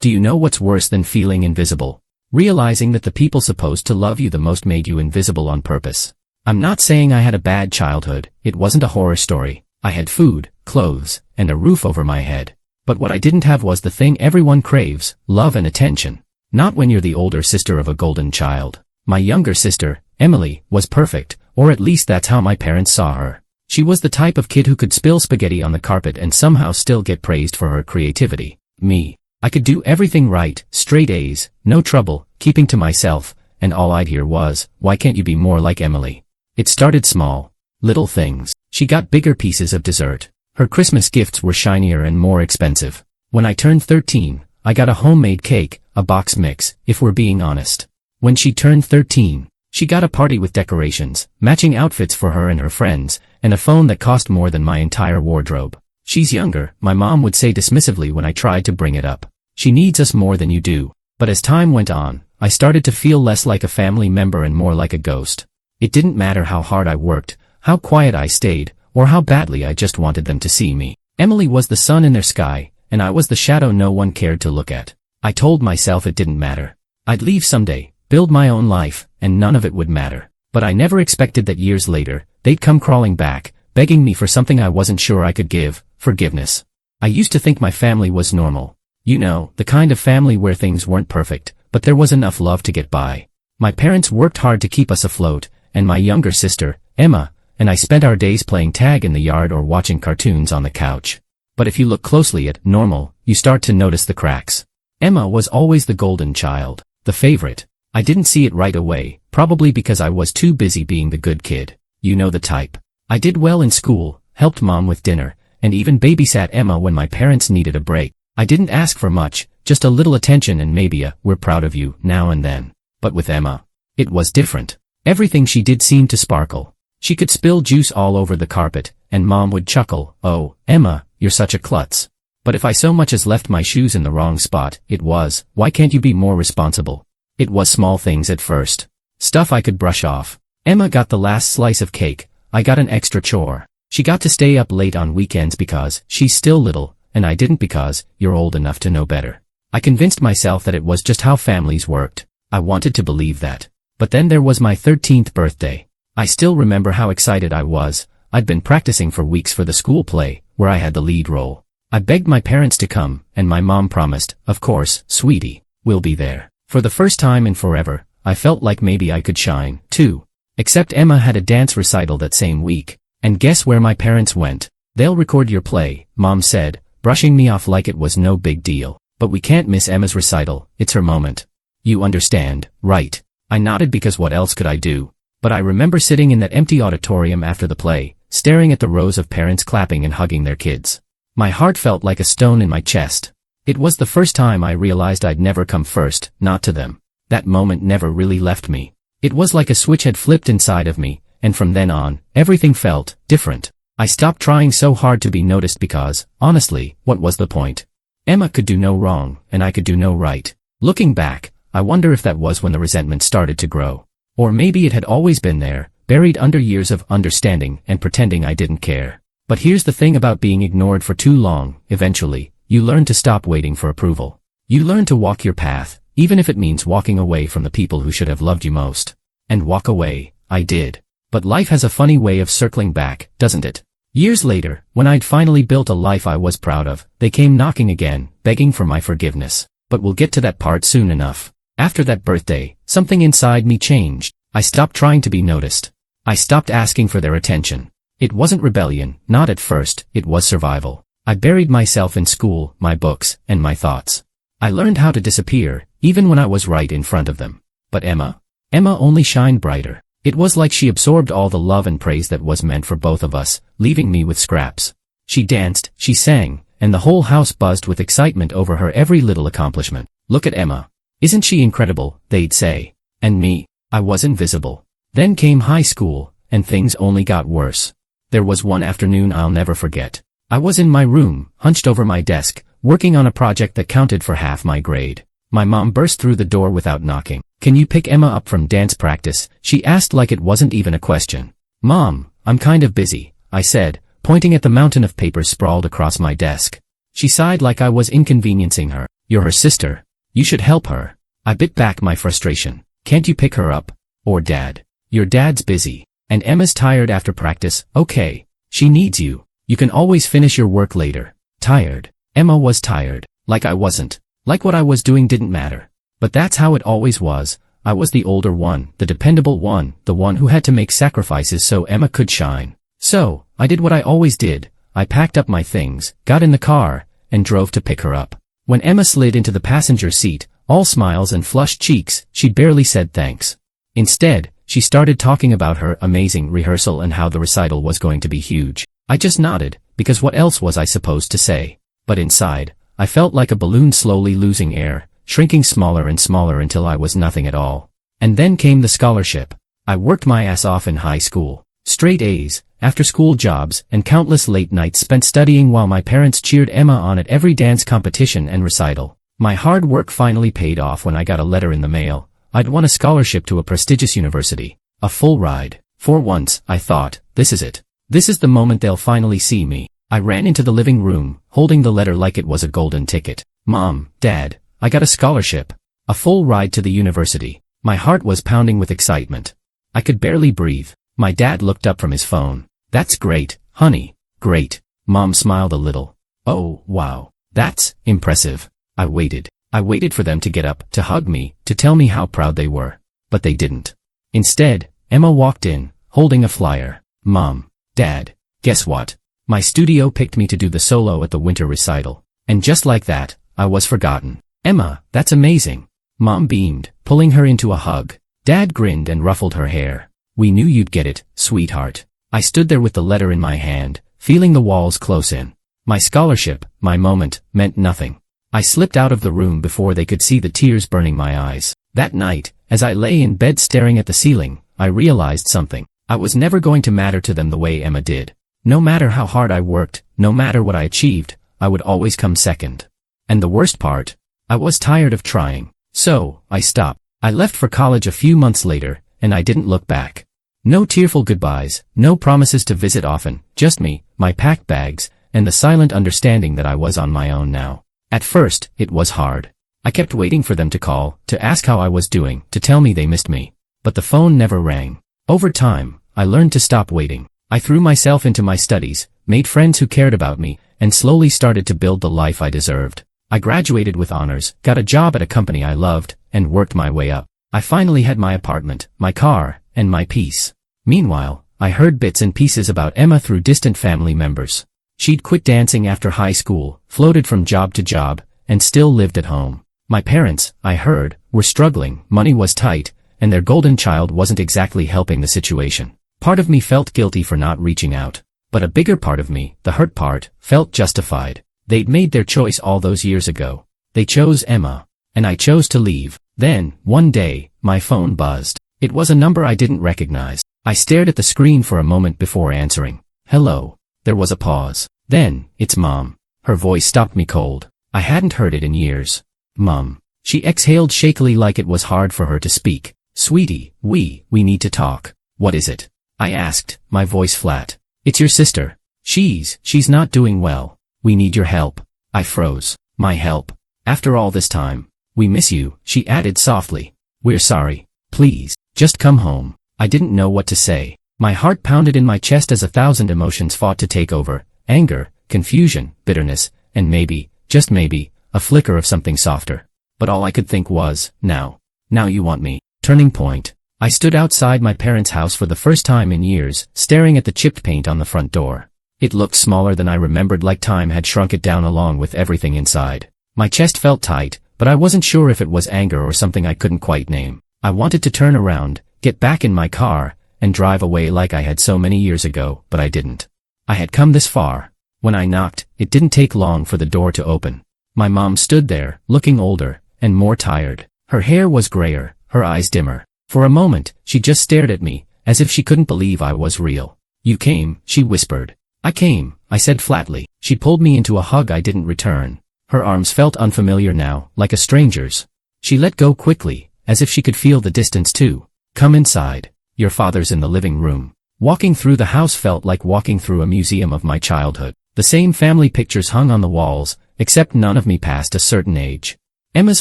Do you know what's worse than feeling invisible? Realizing that the people supposed to love you the most made you invisible on purpose. I'm not saying I had a bad childhood, it wasn't a horror story. I had food, clothes, and a roof over my head. But what I didn't have was the thing everyone craves, love and attention. Not when you're the older sister of a golden child. My younger sister, Emily, was perfect, or at least that's how my parents saw her. She was the type of kid who could spill spaghetti on the carpet and somehow still get praised for her creativity. Me. I could do everything right, straight A's, no trouble, keeping to myself, and all I'd hear was, why can't you be more like Emily? It started small. Little things. She got bigger pieces of dessert. Her Christmas gifts were shinier and more expensive. When I turned 13, I got a homemade cake, a box mix, if we're being honest. When she turned 13, she got a party with decorations, matching outfits for her and her friends, and a phone that cost more than my entire wardrobe. She's younger, my mom would say dismissively when I tried to bring it up. She needs us more than you do. But as time went on, I started to feel less like a family member and more like a ghost. It didn't matter how hard I worked, how quiet I stayed, or how badly I just wanted them to see me. Emily was the sun in their sky, and I was the shadow no one cared to look at. I told myself it didn't matter. I'd leave someday, build my own life, and none of it would matter. But I never expected that years later, they'd come crawling back, begging me for something I wasn't sure I could give, forgiveness. I used to think my family was normal. You know, the kind of family where things weren't perfect, but there was enough love to get by. My parents worked hard to keep us afloat, and my younger sister, Emma, and I spent our days playing tag in the yard or watching cartoons on the couch. But if you look closely at normal, you start to notice the cracks. Emma was always the golden child, the favorite. I didn't see it right away, probably because I was too busy being the good kid. You know the type. I did well in school, helped mom with dinner, and even babysat Emma when my parents needed a break. I didn't ask for much, just a little attention and maybe a, we're proud of you, now and then. But with Emma, it was different. Everything she did seemed to sparkle. She could spill juice all over the carpet, and mom would chuckle, oh, Emma, you're such a klutz. But if I so much as left my shoes in the wrong spot, it was, why can't you be more responsible? It was small things at first. Stuff I could brush off. Emma got the last slice of cake, I got an extra chore. She got to stay up late on weekends because she's still little, and I didn't because you're old enough to know better. I convinced myself that it was just how families worked. I wanted to believe that. But then there was my 13th birthday. I still remember how excited I was. I'd been practicing for weeks for the school play, where I had the lead role. I begged my parents to come, and my mom promised, of course, sweetie, we'll be there. For the first time in forever, I felt like maybe I could shine, too. Except Emma had a dance recital that same week. And guess where my parents went? They'll record your play, mom said, brushing me off like it was no big deal. But we can't miss Emma's recital, it's her moment. You understand, right? I nodded because what else could I do? But I remember sitting in that empty auditorium after the play, staring at the rows of parents clapping and hugging their kids. My heart felt like a stone in my chest. It was the first time I realized I'd never come first, not to them. That moment never really left me. It was like a switch had flipped inside of me, and from then on, everything felt different. I stopped trying so hard to be noticed because, honestly, what was the point? Emma could do no wrong, and I could do no right. Looking back, I wonder if that was when the resentment started to grow. Or maybe it had always been there, buried under years of understanding and pretending I didn't care. But here's the thing about being ignored for too long, eventually, you learn to stop waiting for approval. You learn to walk your path, even if it means walking away from the people who should have loved you most. And walk away, I did. But life has a funny way of circling back, doesn't it? Years later, when I'd finally built a life I was proud of, they came knocking again, begging for my forgiveness. But we'll get to that part soon enough. After that birthday, something inside me changed. I stopped trying to be noticed. I stopped asking for their attention. It wasn't rebellion, not at first, it was survival. I buried myself in school, my books, and my thoughts. I learned how to disappear, even when I was right in front of them. But Emma only shined brighter. It was like she absorbed all the love and praise that was meant for both of us, leaving me with scraps. She danced, she sang, and the whole house buzzed with excitement over her every little accomplishment. Look at Emma. Isn't she incredible, they'd say. And me, I was invisible. Then came high school, and things only got worse. There was one afternoon I'll never forget. I was in my room, hunched over my desk, working on a project that counted for half my grade. My mom burst through the door without knocking. Can you pick Emma up from dance practice? She asked like it wasn't even a question. Mom, I'm kind of busy, I said, pointing at the mountain of papers sprawled across my desk. She sighed like I was inconveniencing her. You're her sister. You should help her. I bit back my frustration. Can't you pick her up? Or Dad? Your dad's busy. And Emma's tired after practice. Okay. She needs you. You can always finish your work later. Tired. Emma was tired. Like I wasn't. Like what I was doing didn't matter. But that's how it always was. I was the older one, the dependable one, the one who had to make sacrifices so Emma could shine. So, I did what I always did. I packed up my things, got in the car, and drove to pick her up. When Emma slid into the passenger seat, all smiles and flushed cheeks, she barely said thanks. Instead, she started talking about her amazing rehearsal and how the recital was going to be huge. I just nodded, because what else was I supposed to say? But inside, I felt like a balloon slowly losing air, shrinking smaller and smaller until I was nothing at all. And then came the scholarship. I worked my ass off in high school. Straight A's, after-school jobs, and countless late nights spent studying while my parents cheered Emma on at every dance competition and recital. My hard work finally paid off when I got a letter in the mail. I'd won a scholarship to a prestigious university. A full ride. For once, I thought, this is it. This is the moment they'll finally see me. I ran into the living room, holding the letter like it was a golden ticket. Mom, Dad, I got a scholarship. A full ride to the university. My heart was pounding with excitement. I could barely breathe. My dad looked up from his phone. That's great, honey. Great. Mom smiled a little. Oh, wow. That's impressive. I waited. I waited for them to get up, to hug me, to tell me how proud they were. But they didn't. Instead, Emma walked in, holding a flyer. Mom, Dad, guess what? My studio picked me to do the solo at the winter recital. And just like that, I was forgotten. Emma, that's amazing. Mom beamed, pulling her into a hug. Dad grinned and ruffled her hair. We knew you'd get it, sweetheart. I stood there with the letter in my hand, feeling the walls close in. My scholarship, my moment, meant nothing. I slipped out of the room before they could see the tears burning my eyes. That night, as I lay in bed staring at the ceiling, I realized something. I was never going to matter to them the way Emma did. No matter how hard I worked, no matter what I achieved, I would always come second. And the worst part? I was tired of trying. So, I stopped. I left for college a few months later, and I didn't look back. No tearful goodbyes, no promises to visit often, just me, my packed bags, and the silent understanding that I was on my own now. At first, it was hard. I kept waiting for them to call, to ask how I was doing, to tell me they missed me. But the phone never rang. Over time, I learned to stop waiting. I threw myself into my studies, made friends who cared about me, and slowly started to build the life I deserved. I graduated with honors, got a job at a company I loved, and worked my way up. I finally had my apartment, my car, and my peace. Meanwhile, I heard bits and pieces about Emma through distant family members. She'd quit dancing after high school, floated from job to job, and still lived at home. My parents, I heard, were struggling, money was tight, and their golden child wasn't exactly helping the situation. Part of me felt guilty for not reaching out. But a bigger part of me, the hurt part, felt justified. They'd made their choice all those years ago. They chose Emma. And I chose to leave. Then, one day, my phone buzzed. It was a number I didn't recognize. I stared at the screen for a moment before answering. Hello. There was a pause. Then, it's Mom. Her voice stopped me cold. I hadn't heard it in years. Mom. She exhaled shakily like it was hard for her to speak. Sweetie, we need to talk. What is it? I asked, my voice flat. It's your sister. She's not doing well. We need your help. I froze. My help? After all this time. We miss you, she added softly. We're sorry. Please, just come home. I didn't know what to say. My heart pounded in my chest as 1,000 emotions fought to take over. Anger, confusion, bitterness, and maybe, just maybe, a flicker of something softer. But all I could think was, now you want me. Turning point. I stood outside my parents' house for the first time in years, staring at the chipped paint on the front door. It looked smaller than I remembered, like time had shrunk it down along with everything inside. My chest felt tight, but I wasn't sure if it was anger or something I couldn't quite name. I wanted to turn around, get back in my car, and drive away like I had so many years ago, but I didn't. I had come this far. When I knocked, it didn't take long for the door to open. My mom stood there, looking older, and more tired. Her hair was grayer, her eyes dimmer. For a moment, she just stared at me, as if she couldn't believe I was real. You came, she whispered. I came, I said flatly. She pulled me into a hug I didn't return. Her arms felt unfamiliar now, like a stranger's. She let go quickly, as if she could feel the distance too. Come inside. Your father's in the living room. Walking through the house felt like walking through a museum of my childhood. The same family pictures hung on the walls, except none of me past a certain age. Emma's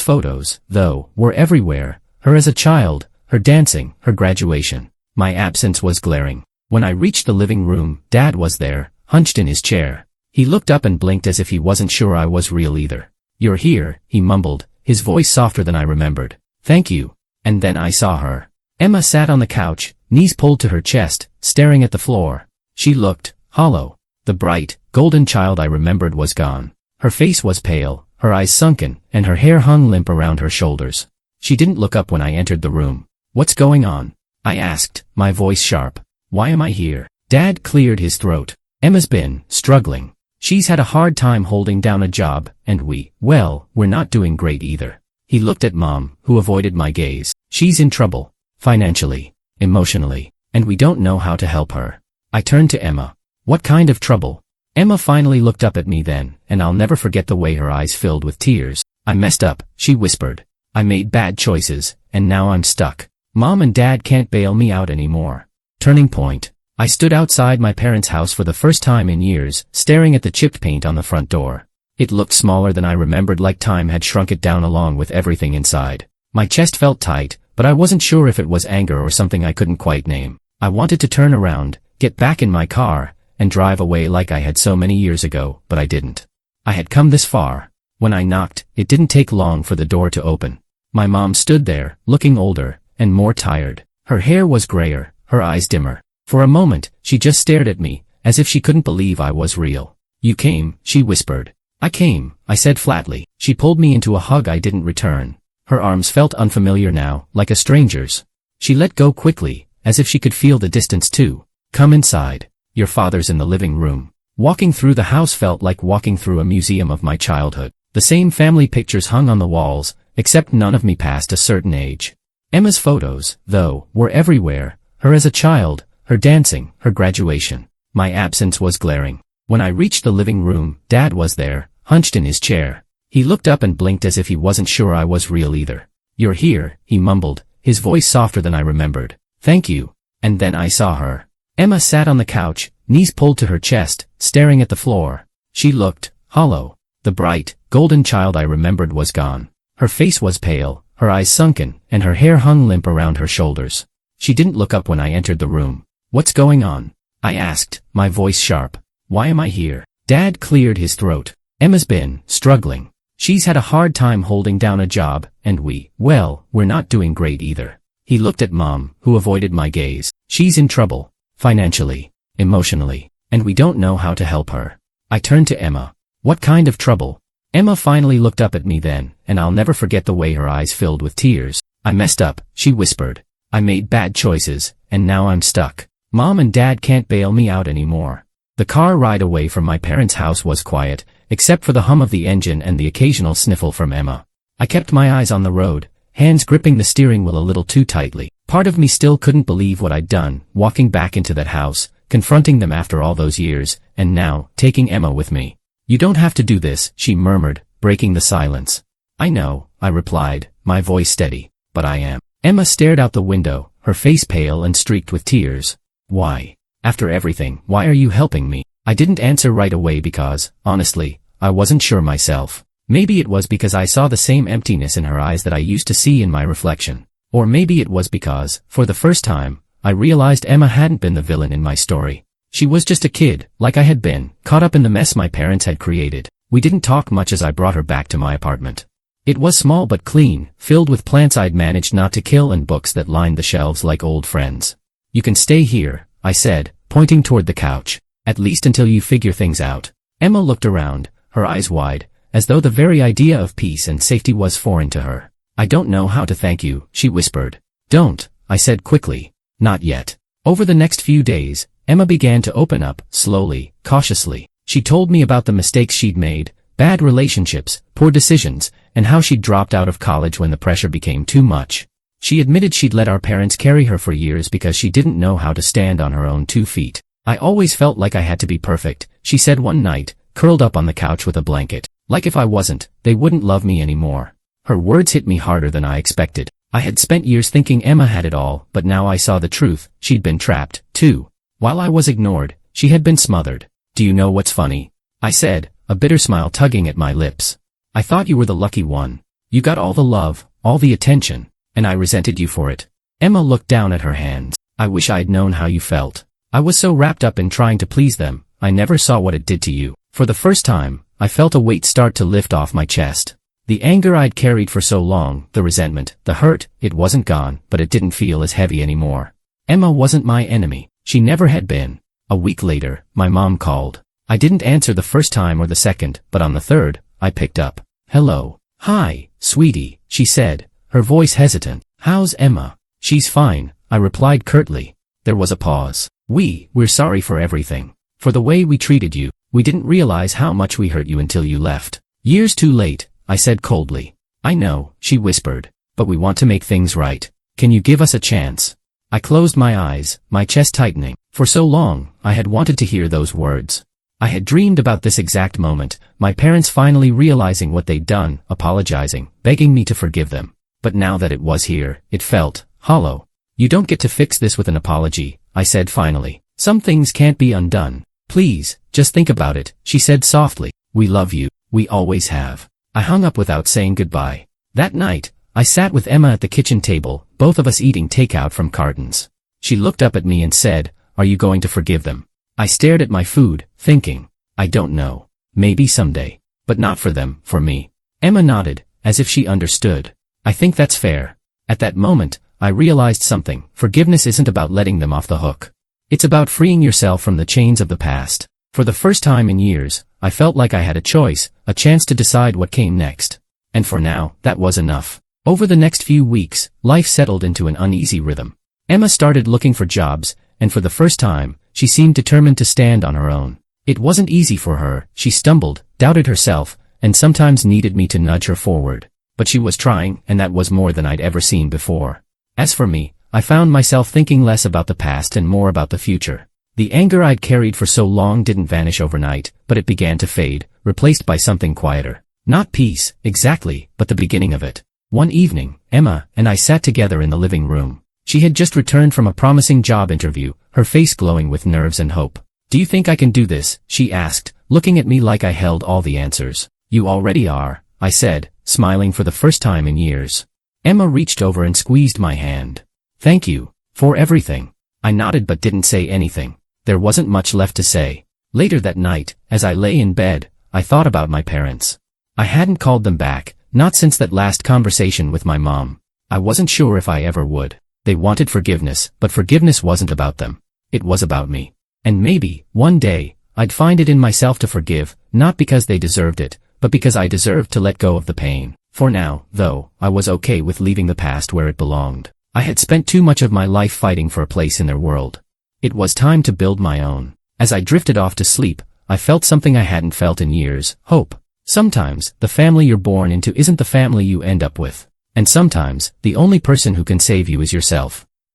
photos, though, were everywhere, her as a child, her dancing, her graduation. My absence was glaring. When I reached the living room, Dad was there, hunched in his chair. He looked up and blinked as if he wasn't sure I was real either. "You're here," he mumbled, his voice softer than I remembered. "Thank you." And then I saw her. Emma sat on the couch, knees pulled to her chest, staring at the floor. She looked hollow. The bright, golden child I remembered was gone. Her face was pale, her eyes sunken, and her hair hung limp around her shoulders. She didn't look up when I entered the room. "What's going on?" I asked, my voice sharp. "Why am I here?" Dad cleared his throat. "Emma's been struggling. She's had a hard time holding down a job, and we're not doing great either." He looked at Mom, who avoided my gaze. "She's in trouble. Financially, emotionally, and we don't know how to help her." I turned to Emma. "What kind of trouble?" Emma finally looked up at me then, and I'll never forget the way her eyes filled with tears. "I messed up," she whispered. "I made bad choices, and now I'm stuck. Mom and Dad can't bail me out anymore." Turning point. I stood outside my parents' house for the first time in years, staring at the chipped paint on the front door. It looked smaller than I remembered, like time had shrunk it down along with everything inside. My chest felt tight, but I wasn't sure if it was anger or something I couldn't quite name. I wanted to turn around, get back in my car, and drive away like I had so many years ago, but I didn't. I had come this far. When I knocked, it didn't take long for the door to open. My mom stood there, looking older, and more tired. Her hair was grayer, her eyes dimmer. For a moment, she just stared at me, as if she couldn't believe I was real. "You came," she whispered. "I came," I said flatly. She pulled me into a hug I didn't return. Her arms felt unfamiliar now, like a stranger's. She let go quickly, as if she could feel the distance too. "Come inside. Your father's in the living room." Walking through the house felt like walking through a museum of my childhood. The same family pictures hung on the walls, except none of me past a certain age. Emma's photos, though, were everywhere, her as a child, her dancing, her graduation. My absence was glaring. When I reached the living room, Dad was there, hunched in his chair. He looked up and blinked as if he wasn't sure I was real either. "You're here," he mumbled, his voice softer than I remembered. "Thank you." And then I saw her. Emma sat on the couch, knees pulled to her chest, staring at the floor. She looked hollow. The bright, golden child I remembered was gone. Her face was pale, her eyes sunken, and her hair hung limp around her shoulders. She didn't look up when I entered the room. "What's going on?" I asked, my voice sharp. "Why am I here?" Dad cleared his throat. "Emma's been struggling. She's had a hard time holding down a job, and we're not doing great either." He looked at Mom, who avoided my gaze. "She's in trouble. Financially, emotionally, and we don't know how to help her." I turned to Emma. "What kind of trouble?" Emma finally looked up at me then, and I'll never forget the way her eyes filled with tears. "I messed up," she whispered. "I made bad choices, and now I'm stuck. Mom and Dad can't bail me out anymore." The car ride away from my parents' house was quiet, except for the hum of the engine and the occasional sniffle from Emma. I kept my eyes on the road, hands gripping the steering wheel a little too tightly. Part of me still couldn't believe what I'd done, walking back into that house, confronting them after all those years, and now, taking Emma with me. "You don't have to do this," she murmured, breaking the silence. "I know," I replied, my voice steady, "but I am." Emma stared out the window, her face pale and streaked with tears. "Why? After everything, why are you helping me?" I didn't answer right away because, honestly, I wasn't sure myself. Maybe it was because I saw the same emptiness in her eyes that I used to see in my reflection. Or maybe it was because, for the first time, I realized Emma hadn't been the villain in my story. She was just a kid, like I had been, caught up in the mess my parents had created. We didn't talk much as I brought her back to my apartment. It was small but clean, filled with plants I'd managed not to kill and books that lined the shelves like old friends. "You can stay here," I said, pointing toward the couch. "At least until you figure things out." Emma looked around, her eyes wide, as though the very idea of peace and safety was foreign to her. "I don't know how to thank you," she whispered. "Don't," I said quickly. "Not yet." Over the next few days, Emma began to open up, slowly, cautiously. She told me about the mistakes she'd made, bad relationships, poor decisions, and how she'd dropped out of college when the pressure became too much. She admitted she'd let our parents carry her for years because she didn't know how to stand on her own 2 feet. "I always felt like I had to be perfect," she said one night, curled up on the couch with a blanket. "Like if I wasn't, they wouldn't love me anymore." Her words hit me harder than I expected. I had spent years thinking Emma had it all, but now I saw the truth. She'd been trapped, too. While I was ignored, she had been smothered. "Do you know what's funny?" I said, a bitter smile tugging at my lips. I thought you were the lucky one. You got all the love, all the attention, and I resented you for it. Emma looked down at her hands. I wish I'd known how you felt. I was so wrapped up in trying to please them, I never saw what it did to you. For the first time, I felt a weight start to lift off my chest. The anger I'd carried for so long, the resentment, the hurt, it wasn't gone, but it didn't feel as heavy anymore. Emma wasn't my enemy. She never had been. A week later, my mom called. I didn't answer the first time or the second, but on the third, I picked up. Hello. Hi, sweetie, she said, her voice hesitant. How's Emma? She's fine, I replied curtly. There was a pause. We're sorry for everything. For the way we treated you. We didn't realize how much we hurt you until you left. Years too late, I said coldly. I know, she whispered, but we want to make things right. Can you give us a chance? I closed my eyes, my chest tightening. For so long, I had wanted to hear those words. I had dreamed about this exact moment, my parents finally realizing what they'd done, apologizing, begging me to forgive them. But now that it was here, it felt hollow. You don't get to fix this with an apology, I said finally. Some things can't be undone. Please, just think about it, she said softly. We love you, we always have. I hung up without saying goodbye. That night, I sat with Emma at the kitchen table, both of us eating takeout from cartons. She looked up at me and said, Are you going to forgive them? I stared at my food, thinking, I don't know. Maybe someday. But not for them, for me. Emma nodded, as if she understood. I think that's fair. At that moment, I realized something. Forgiveness isn't about letting them off the hook. It's about freeing yourself from the chains of the past. For the first time in years, I felt like I had a choice, a chance to decide what came next. And for now, that was enough. Over the next few weeks, life settled into an uneasy rhythm. Emma started looking for jobs, and for the first time, she seemed determined to stand on her own. It wasn't easy for her, she stumbled, doubted herself, and sometimes needed me to nudge her forward. But she was trying, and that was more than I'd ever seen before. As for me, I found myself thinking less about the past and more about the future. The anger I'd carried for so long didn't vanish overnight, but it began to fade, replaced by something quieter. Not peace, exactly, but the beginning of it. One evening, Emma and I sat together in the living room. She had just returned from a promising job interview, her face glowing with nerves and hope. Do you think I can do this? She asked, looking at me like I held all the answers. You already are, I said, smiling for the first time in years. Emma reached over and squeezed my hand. Thank you, for everything. I nodded but didn't say anything. There wasn't much left to say. Later that night, as I lay in bed, I thought about my parents. I hadn't called them back, not since that last conversation with my mom. I wasn't sure if I ever would. They wanted forgiveness, but forgiveness wasn't about them. It was about me. And maybe, one day, I'd find it in myself to forgive, not because they deserved it, but because I deserved to let go of the pain. For now, though, I was okay with leaving the past where it belonged. I had spent too much of my life fighting for a place in their world. It was time to build my own. As I drifted off to sleep, I felt something I hadn't felt in years, hope. Sometimes, the family you're born into isn't the family you end up with. And sometimes, the only person who can save you is yourself.